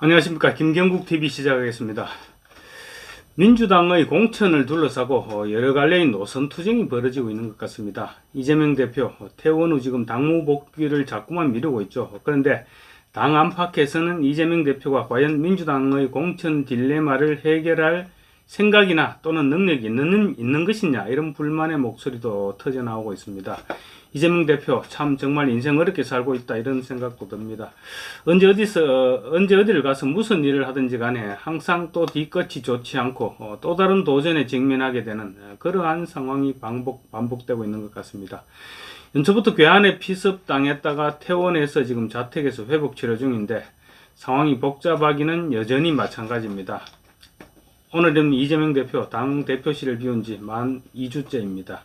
안녕하십니까. 김경국TV 시작하겠습니다. 민주당의 공천을 둘러싸고 여러 갈래의 노선 투쟁이 벌어지고 있는 것 같습니다. 이재명 대표 퇴원 후 지금 당무 복귀를 자꾸만 미루고 있죠. 그런데 당 안팎에서는 이재명 대표가 과연 민주당의 공천 딜레마를 해결할 생각이나 또는 능력이 있는 것이냐, 이런 불만의 목소리도 터져나오고 있습니다. 이재명 대표 참 정말 인생 어렵게 살고 있다, 이런 생각도 듭니다. 언제 어디를 가서 무슨 일을 하든지 간에 항상 또 뒤끝이 좋지 않고 또 다른 도전에 직면하게 되는 그러한 상황이 반복되고 있는 것 같습니다. 연초부터 괴한에 피습당했다가 퇴원해서 지금 자택에서 회복 치료 중인데 상황이 복잡하기는 여전히 마찬가지입니다. 오늘은 이재명 대표 당 대표실을 비운 지 만 2주째입니다.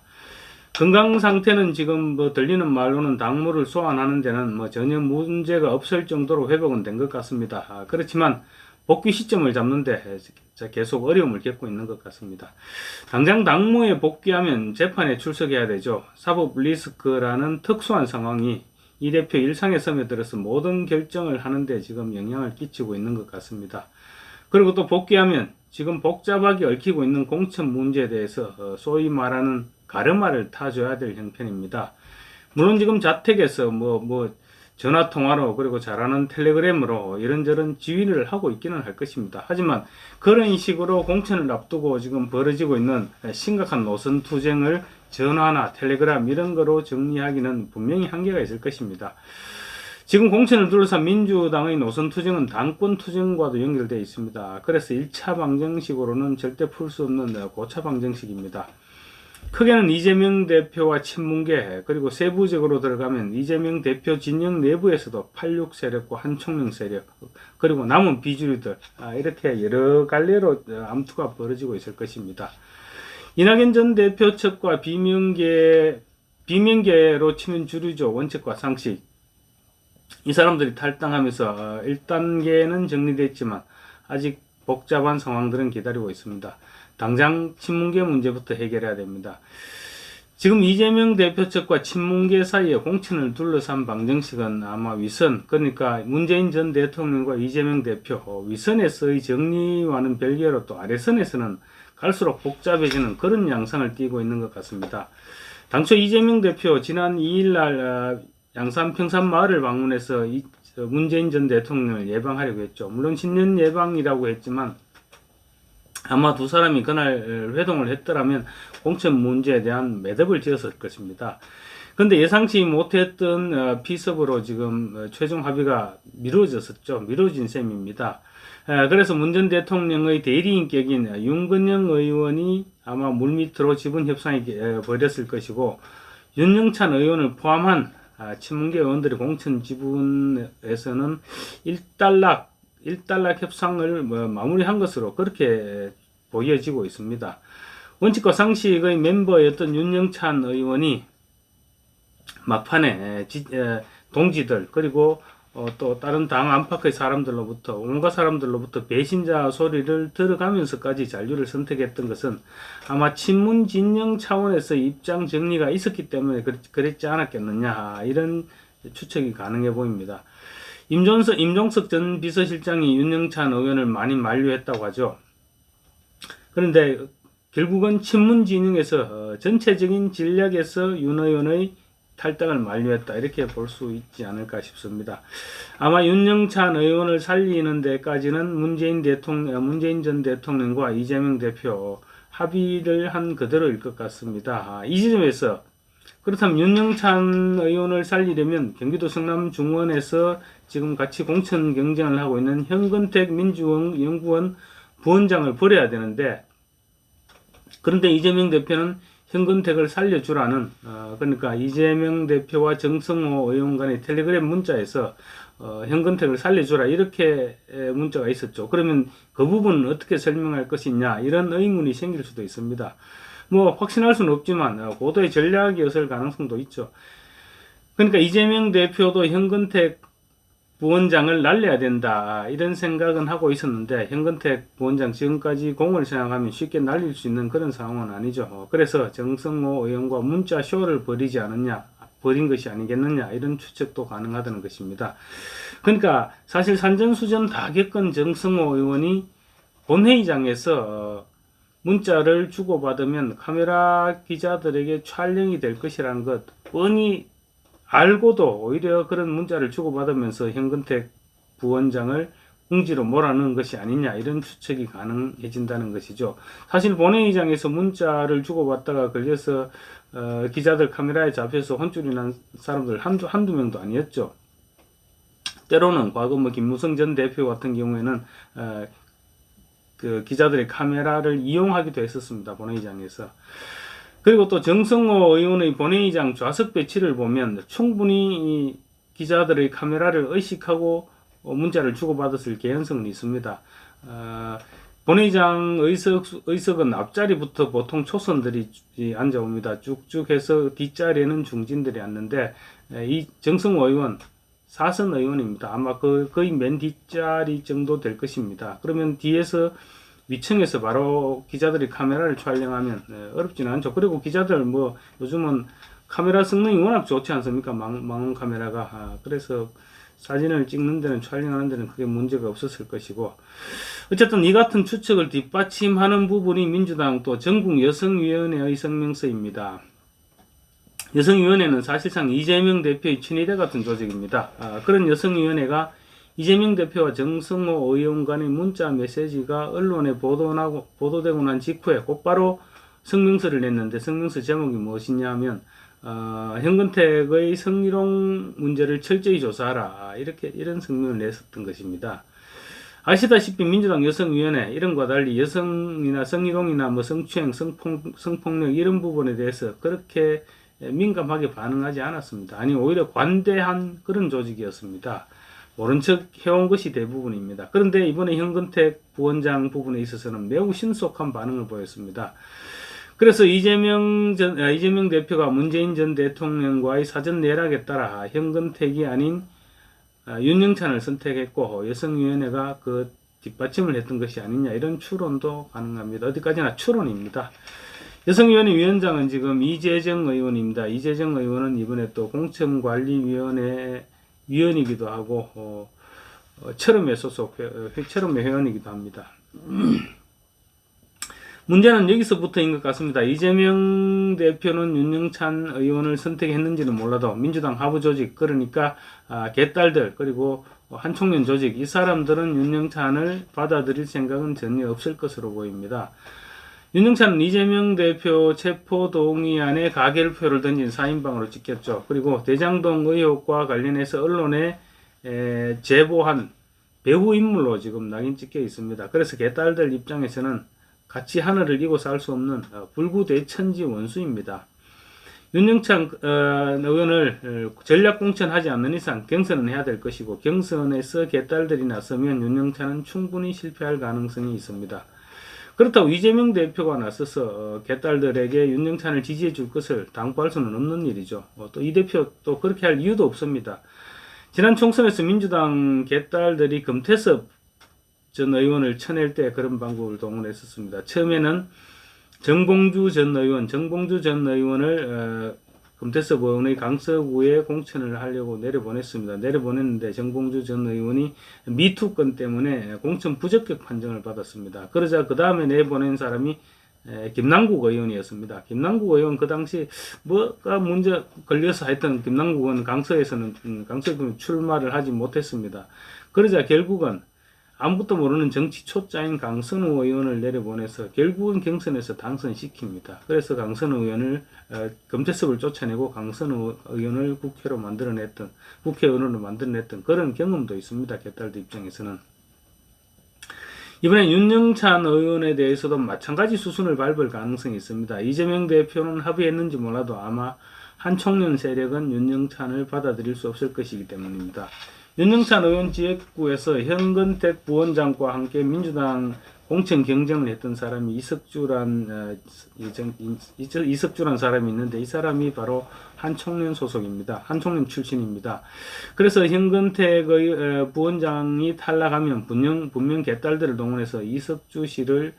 건강 상태는 지금 들리는 말로는 당무를 소환하는 데는 전혀 문제가 없을 정도로 회복은 된 것 같습니다. 그렇지만 복귀 시점을 잡는데 계속 어려움을 겪고 있는 것 같습니다. 당장 당무에 복귀하면 재판에 출석해야 되죠. 사법 리스크라는 특수한 상황이 이 대표 일상에 스며들어서 모든 결정을 하는데 지금 영향을 끼치고 있는 것 같습니다. 그리고 또 복귀하면 지금 복잡하게 얽히고 있는 공천 문제에 대해서 소위 말하는 가르마를 타줘야 될 형편입니다. 물론 지금 자택에서 전화 통화로 그리고 잘하는 텔레그램으로 이런저런 지휘를 하고 있기는 할 것입니다. 하지만 그런 식으로 공천을 앞두고 지금 벌어지고 있는 심각한 노선 투쟁을 전화나 텔레그램 이런 거로 정리하기는 분명히 한계가 있을 것입니다. 지금 공천을 둘러싼 민주당의 노선 투쟁은 당권 투쟁과도 연결되어 있습니다. 그래서 1차 방정식으로는 절대 풀 수 없는 고차 방정식입니다. 크게는 이재명 대표와 친문계, 그리고 세부적으로 들어가면 이재명 대표 진영 내부에서도 86 세력과 한총령 세력, 그리고 남은 비주류들, 이렇게 여러 갈래로 암투가 벌어지고 있을 것입니다. 이낙연 전 대표 측과 비명계로 치면 주류죠. 원칙과 상식. 이 사람들이 탈당하면서 1단계는 정리됐지만 아직 복잡한 상황들은 기다리고 있습니다. 당장 친문계 문제부터 해결해야 됩니다. 지금 이재명 대표 측과 친문계 사이에 공천을 둘러싼 방정식은 아마 위선, 그러니까 문재인 전 대통령과 이재명 대표 위선에서의 정리와는 별개로 또 아래선에서는 갈수록 복잡해지는 그런 양상을 띠고 있는 것 같습니다. 당초 이재명 대표 지난 2일날 양산 평산 마을을 방문해서 문재인 전 대통령을 예방하려고 했죠. 물론 신년 예방이라고 했지만 아마 두 사람이 그날 회동을 했더라면 공천 문제에 대한 매듭을 지었을 것입니다. 그런데 예상치 못했던 피습으로 지금 최종 합의가 미뤄진 셈입니다. 그래서 문 전 대통령의 대리인격인 윤건영 의원이 아마 물밑으로 지분 협상이 벌였을 것이고, 윤영찬 의원을 포함한 친문계 의원들의 공천 지분에서는 일단락 협상을 마무리한 것으로 그렇게 보여지고 있습니다. 원칙과 상식의 멤버였던 윤영찬 의원이 막판에 동지들 그리고 또 다른 당 안팎의 사람들로부터, 온갖 사람들로부터 배신자 소리를 들어가면서까지 잔류를 선택했던 것은 아마 친문 진영 차원에서 입장 정리가 있었기 때문에 그랬지 않았겠느냐, 이런 추측이 가능해 보입니다. 임종석 전 비서실장이 윤영찬 의원을 많이 만류했다고 하죠. 그런데 결국은 친문 진영에서 전체적인 전략에서 윤 의원의 탈당을 만류했다, 이렇게 볼 수 있지 않을까 싶습니다. 아마 윤영찬 의원을 살리는 데까지는 문재인 전 대통령과 이재명 대표 합의를 한 그대로일 것 같습니다. 이 지점에서 그렇다면 윤영찬 의원을 살리려면 경기도 성남 중원에서 지금 같이 공천 경쟁을 하고 있는 현근택 민주연구원 부원장을 버려야 되는데, 그런데 이재명 대표는 현근택을 살려주라는, 그러니까 이재명 대표와 정성호 의원 간의 텔레그램 문자에서 현근택을 살려주라, 이렇게 문자가 있었죠. 그러면 그 부분은 어떻게 설명할 것이냐, 이런 의문이 생길 수도 있습니다. 확신할 수는 없지만 고도의 전략이었을 가능성도 있죠. 그러니까 이재명 대표도 현근택 부원장을 날려야 된다, 이런 생각은 하고 있었는데, 현근택 부원장 지금까지 공을 생각하면 쉽게 날릴 수 있는 그런 상황은 아니죠. 그래서 정성호 의원과 문자 쇼를 벌이지 않았냐, 벌인 것이 아니겠느냐 이런 추측도 가능하다는 것입니다. 그러니까 사실 산전수전 다 겪은 정성호 의원이 본회의장에서 문자를 주고받으면 카메라 기자들에게 촬영이 될 것이라는 것 뻔히 알고도 오히려 그런 문자를 주고받으면서 현근택 부원장을 궁지로 몰아넣은 것이 아니냐 이런 추측이 가능해진다는 것이죠. 사실 본회의장에서 문자를 주고받다가 걸려서 기자들 카메라에 잡혀서 혼쭐이 난 사람들 한두 명도 아니었죠. 때로는 과거 김무성 전 대표 같은 경우에는 그 기자들의 카메라를 이용하기도 했었습니다. 본회의장에서. 그리고 또 정성호 의원의 본회의장 좌석 배치를 보면 충분히 기자들의 카메라를 의식하고 문자를 주고받았을 개연성은 있습니다. 본회의장 의석은 앞자리부터 보통 초선들이 앉아옵니다. 쭉쭉 해서 뒷자리에는 중진들이 앉는데 이 정성호 의원 4선 의원입니다. 아마 거의 맨 뒷자리 정도 될 것입니다. 그러면 뒤에서 위층에서 바로 기자들이 카메라를 촬영하면 어렵지는 않죠. 그리고 기자들 요즘은 카메라 성능이 워낙 좋지 않습니까? 망원 카메라가. 그래서 사진을 찍는 데는 촬영하는 데는 크게 문제가 없었을 것이고 어쨌든 이 같은 추측을 뒷받침하는 부분이 민주당 또 전국여성위원회의 성명서입니다. 여성위원회는 사실상 이재명 대표의 친위대 같은 조직입니다. 그런 여성위원회가 이재명 대표와 정성호 의원 간의 문자 메시지가 언론에 보도되고 난 직후에 곧바로 성명서를 냈는데 성명서 제목이 무엇이냐면 현근택의 성희롱 문제를 철저히 조사하라 이런 성명을 냈었던 것입니다. 아시다시피 민주당 여성위원회 이런과 달리 여성이나 성희롱이나 성추행, 성폭력 이런 부분에 대해서 그렇게 민감하게 반응하지 않았습니다. 아니 오히려 관대한 그런 조직이었습니다. 모른 척 해온 것이 대부분입니다. 그런데 이번에 현근택 부원장 부분에 있어서는 매우 신속한 반응을 보였습니다. 그래서 이재명 대표가 문재인 전 대통령과의 사전 내락에 따라 현근택이 아닌 윤영찬을 선택했고 여성위원회가 그 뒷받침을 했던 것이 아니냐 이런 추론도 가능합니다. 어디까지나 추론입니다. 여성위원회 위원장은 지금 이재정 의원입니다. 이재정 의원은 이번에 또 공천관리위원회 위원이기도 하고 철험회 소속 철험회 회원이기도 합니다. 문제는 여기서부터인 것 같습니다. 이재명 대표는 윤영찬 의원을 선택했는지는 몰라도 민주당 하부 조직 그러니까 개딸들 그리고 한총련 조직 이 사람들은 윤영찬을 받아들일 생각은 전혀 없을 것으로 보입니다. 윤영찬은 이재명 대표 체포동의안에 가결표를 던진 4인방으로 찍혔죠. 그리고 대장동 의혹과 관련해서 언론에 제보한 배후 인물로 지금 낙인 찍혀 있습니다. 그래서 개딸들 입장에서는 같이 하늘을 이고 살 수 없는 불구대천지 원수입니다. 윤영찬 의원을 전략 공천하지 않는 이상 경선은 해야 될 것이고 경선에서 개딸들이 나서면 윤영찬은 충분히 실패할 가능성이 있습니다. 그렇다고 이재명 대표가 나서서 개딸들에게 윤영찬을 지지해 줄 것을 당부할 수는 없는 일이죠. 또 이 대표 또 그렇게 할 이유도 없습니다. 지난 총선에서 민주당 개딸들이 금태섭 전 의원을 쳐낼 때 그런 방법을 동원했었습니다. 처음에는 정봉주 전 의원을 금태섭 의원의 강서구에 공천을 하려고 내려보냈습니다. 내려보냈는데 정봉주 전 의원이 미투 건 때문에 공천 부적격 판정을 받았습니다. 그러자 그 다음에 내보낸 사람이 김남국 의원이었습니다. 김남국 의원 그 당시 뭐가 문제 걸려서 하여튼 김남국 의원 강서에서는 출마를 하지 못했습니다. 그러자 결국은 아무것도 모르는 정치 초짜인 강선우 의원을 내려보내서 결국은 경선에서 당선시킵니다. 그래서 강선우 의원을 금태섭을 쫓아내고 강선우 의원을 국회의원으로 만들어냈던 그런 경험도 있습니다. 개딸들 입장에서는. 이번에 윤영찬 의원에 대해서도 마찬가지 수순을 밟을 가능성이 있습니다. 이재명 대표는 합의했는지 몰라도 아마 한총련 세력은 윤영찬을 받아들일 수 없을 것이기 때문입니다. 윤영찬 의원 지역구에서 현근택 부원장과 함께 민주당 공천 경쟁을 했던 사람이 이석주란 사람이 있는데 이 사람이 바로 한총련 소속입니다. 한총련 출신입니다. 그래서 현근택의 부원장이 탈락하면 분명 개딸들을 동원해서 이석주 씨를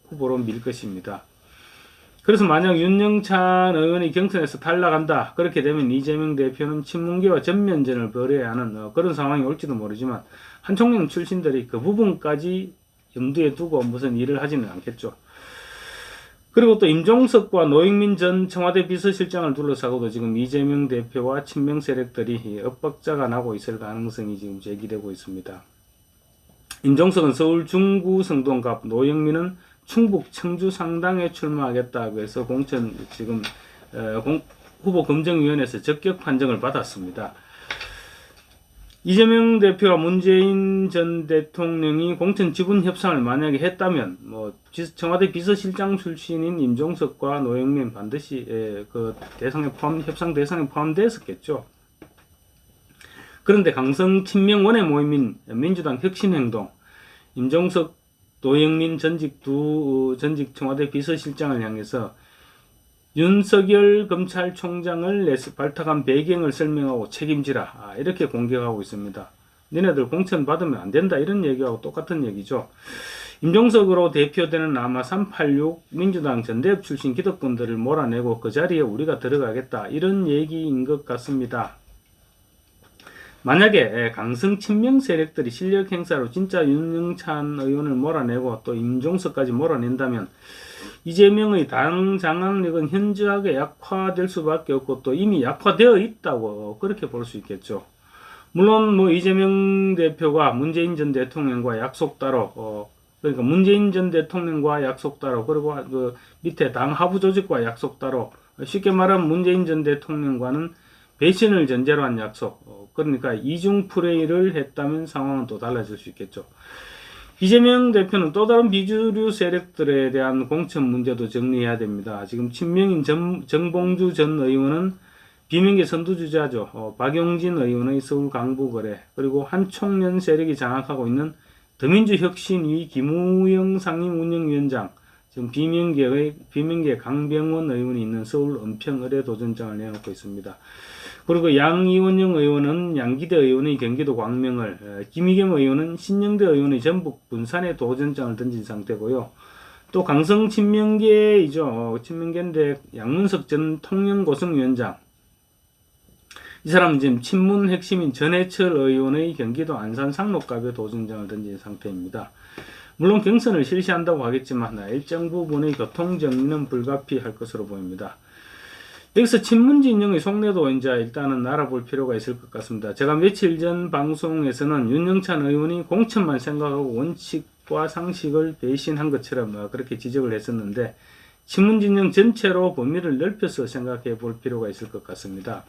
후보로 밀 것입니다. 그래서 만약 윤영찬 의원이 경선에서 탈락한다. 그렇게 되면 이재명 대표는 친문계와 전면전을 벌여야 하는 그런 상황이 올지도 모르지만 한총련 출신들이 그 부분까지 염두에 두고 무슨 일을 하지는 않겠죠. 그리고 또 임종석과 노영민 전 청와대 비서실장을 둘러싸고도 지금 이재명 대표와 친명 세력들이 엇박자가 나고 있을 가능성이 지금 제기되고 있습니다. 임종석은 서울 중구 성동갑, 노영민은 충북 청주 상당에 출마하겠다고 해서 공천 지금 후보 검증위원회에서 적격 판정을 받았습니다. 이재명 대표와 문재인 전 대통령이 공천 지분 협상을 만약에 했다면 청와대 비서실장 출신인 임종석과 노영민 반드시 그 대상에 협상 대상에 포함됐었겠죠. 그런데 강성 친명 원외 모임인 민주당 혁신행동, 임종석, 노영민 전직 청와대 비서실장을 향해서 윤석열 검찰총장을 발탁한 배경을 설명하고 책임지라 이렇게 공격하고 있습니다. 니네들 공천 받으면 안 된다 이런 얘기하고 똑같은 얘기죠. 임종석으로 대표되는 아마 386 민주당 전대협 출신 기득권들을 몰아내고 그 자리에 우리가 들어가겠다 이런 얘기인 것 같습니다. 만약에 강성 친명 세력들이 실력 행사로 진짜 윤영찬 의원을 몰아내고 또 임종석까지 몰아낸다면 이재명의 당 장악력은 현저하게 약화될 수밖에 없고 또 이미 약화되어 있다고 그렇게 볼 수 있겠죠. 물론 이재명 대표가 문재인 전 대통령과 약속 따로 그러니까 문재인 전 대통령과 약속 따로 그리고 그 밑에 당 하부 조직과 약속 따로 쉽게 말하면 문재인 전 대통령과는 배신을 전제로 한 약속 그러니까 이중 플레이를 했다면 상황은 또 달라질 수 있겠죠. 이재명 대표는 또 다른 비주류 세력들에 대한 공천 문제도 정리해야 됩니다. 지금 친명인 정봉주 전 의원은 비명계 선두주자죠. 박용진 의원의 서울 강북거래 그리고 한총련 세력이 장악하고 있는 더민주혁신위 김우영 상임운영위원장 지금 비명계 강병원 의원이 있는 서울 은평을에 도전장을 내놓고 있습니다. 그리고 양이원영 의원은 양기대 의원의 경기도 광명을, 김의겸 의원은 신영대 의원의 전북 분산에 도전장을 던진 상태고요. 또 강성 친명계이죠. 친명계인데 양문석 전 통영고성위원장. 이 사람은 지금 친문 핵심인 전해철 의원의 경기도 안산 상록갑에 도전장을 던진 상태입니다. 물론 경선을 실시한다고 하겠지만 일정 부분의 교통정리는 불가피할 것으로 보입니다. 여기서 친문진영의 속내도 이제 일단은 알아볼 필요가 있을 것 같습니다. 제가 며칠 전 방송에서는 윤영찬 의원이 공천만 생각하고 원칙과 상식을 배신한 것처럼 그렇게 지적을 했었는데 친문진영 전체로 범위를 넓혀서 생각해 볼 필요가 있을 것 같습니다.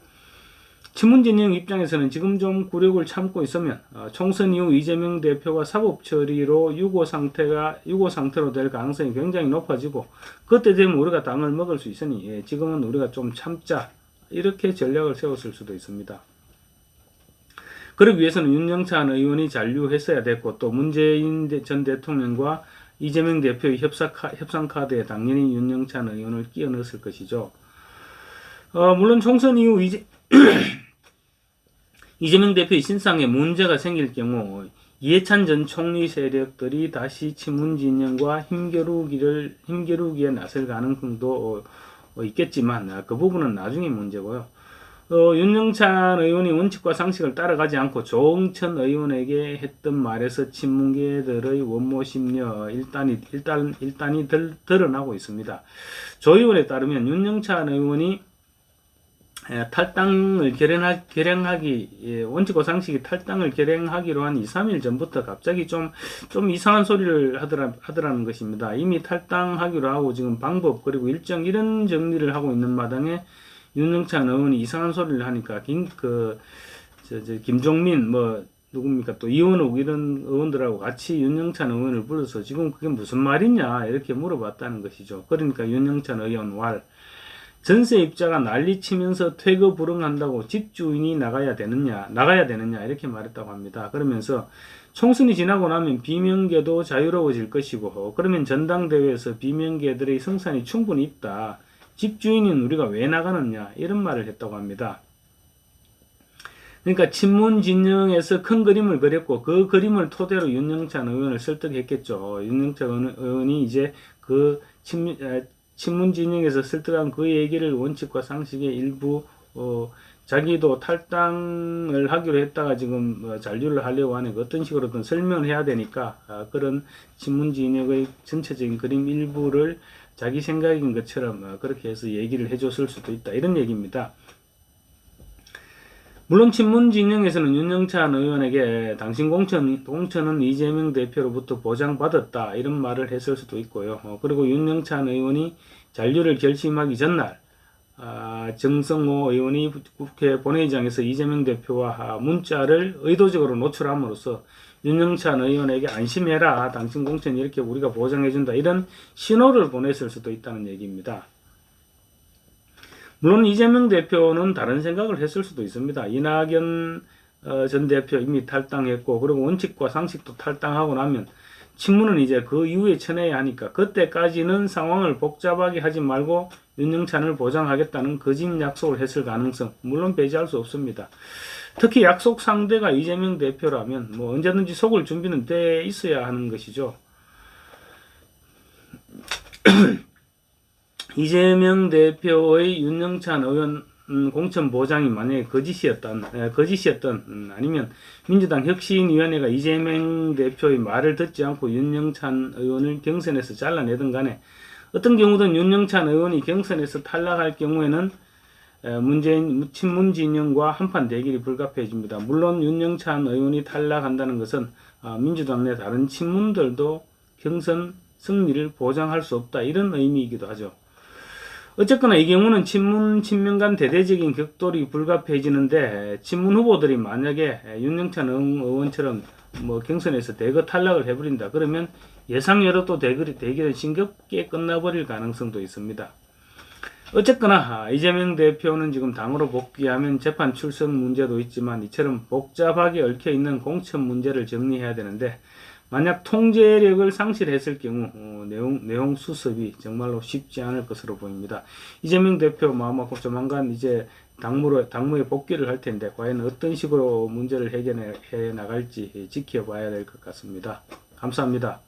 친문진영 입장에서는 지금 좀 굴욕을 참고 있으면 총선 이후 이재명 대표가 사법 처리로 유고 상태로 될 가능성이 굉장히 높아지고 그때 되면 우리가 당을 먹을 수 있으니 지금은 우리가 좀 참자 이렇게 전략을 세웠을 수도 있습니다. 그러기 위해서는 윤영찬 의원이 잔류했어야 됐고 또 문재인 전 대통령과 이재명 대표의 협상 카드에 당연히 윤영찬 의원을 끼워 넣었을 것이죠. 물론 총선 이후 이재명 대표의 신상에 문제가 생길 경우 이해찬 전 총리 세력들이 다시 친문진영과 힘겨루기에 나설 가능성도 있겠지만 그 부분은 나중에 문제고요. 윤영찬 의원이 원칙과 상식을 따라가지 않고 조응천 의원에게 했던 말에서 친문계들의 원모 심려 일단이 드러나고 있습니다. 조 의원에 따르면 윤영찬 의원이 탈당을 원칙과 상식이 탈당을 결행하기로 한 2, 3일 전부터 갑자기 좀 이상한 소리를 하더라는 것입니다. 이미 탈당하기로 하고 지금 방법 그리고 일정 이런 정리를 하고 있는 마당에 윤영찬 의원이 이상한 소리를 하니까 김종민 누굽니까 또 이원욱 이런 의원들하고 같이 윤영찬 의원을 불러서 지금 그게 무슨 말이냐 이렇게 물어봤다는 것이죠. 그러니까 윤영찬 의원 전세입자가 난리치면서 퇴거 불응한다고 집주인이 나가야 되느냐 이렇게 말했다고 합니다. 그러면서 총선이 지나고 나면 비명계도 자유로워질 것이고 그러면 전당대회에서 비명계들의 성산이 충분히 있다. 집주인인 우리가 왜 나가느냐 이런 말을 했다고 합니다. 그러니까 친문 진영에서 큰 그림을 그렸고 그 그림을 토대로 윤영찬 의원을 설득했겠죠. 윤영찬 의원이 이제 친문 진영에서 설득한 그 얘기를 원칙과 상식의 일부 자기도 탈당을 하기로 했다가 지금 잔류를 하려고 하는 어떤 식으로든 설명을 해야 되니까 그런 친문 진영의 전체적인 그림 일부를 자기 생각인 것처럼 그렇게 해서 얘기를 해줬을 수도 있다, 이런 얘기입니다. 물론 친문 진영에서는 윤영찬 의원에게 당신 공천은 이재명 대표로부터 보장받았다, 이런 말을 했을 수도 있고요. 그리고 윤영찬 의원이 잔류를 결심하기 전날 정성호 의원이 국회 본회의장에서 이재명 대표와 문자를 의도적으로 노출함으로써 윤영찬 의원에게 안심해라, 당신 공천 이렇게 우리가 보장해준다, 이런 신호를 보냈을 수도 있다는 얘기입니다. 물론 이재명 대표는 다른 생각을 했을 수도 있습니다. 이낙연 전 대표 이미 탈당했고, 그리고 원칙과 상식도 탈당하고 나면 친문은 이제 그 이후에 쳐내야 하니까 그때까지는 상황을 복잡하게 하지 말고 윤영찬을 보장하겠다는 거짓 약속을 했을 가능성, 물론 배제할 수 없습니다. 특히 약속 상대가 이재명 대표라면 뭐 언제든지 속을 준비는 돼 있어야 하는 것이죠. 이재명 대표의 윤영찬 의원 공천 보장이 만약에 거짓이었던 아니면 민주당 혁신위원회가 이재명 대표의 말을 듣지 않고 윤영찬 의원을 경선에서 잘라내든 간에 어떤 경우든 윤영찬 의원이 경선에서 탈락할 경우에는 문재인 친문 진영과 한판 대결이 불가피해집니다. 물론 윤영찬 의원이 탈락한다는 것은 민주당 내 다른 친문들도 경선 승리를 보장할 수 없다, 이런 의미이기도 하죠. 어쨌거나 이 경우는 친문 친명 간 대대적인 격돌이 불가피해지는데, 친문 후보들이 만약에 윤영찬 의원처럼 뭐 경선에서 대거 탈락을 해버린다 그러면 예상외로 또 대결은 싱겁게 끝나버릴 가능성도 있습니다. 어쨌거나 이재명 대표는 지금 당으로 복귀하면 재판 출석 문제도 있지만 이처럼 복잡하게 얽혀있는 공천 문제를 정리해야 되는데, 만약 통제력을 상실했을 경우 내용 수습이 정말로 쉽지 않을 것으로 보입니다. 이재명 대표 마음먹고 조만간 이제 당무에 복귀를 할 텐데 과연 어떤 식으로 문제를 해결해 나갈지 지켜봐야 될 것 같습니다. 감사합니다.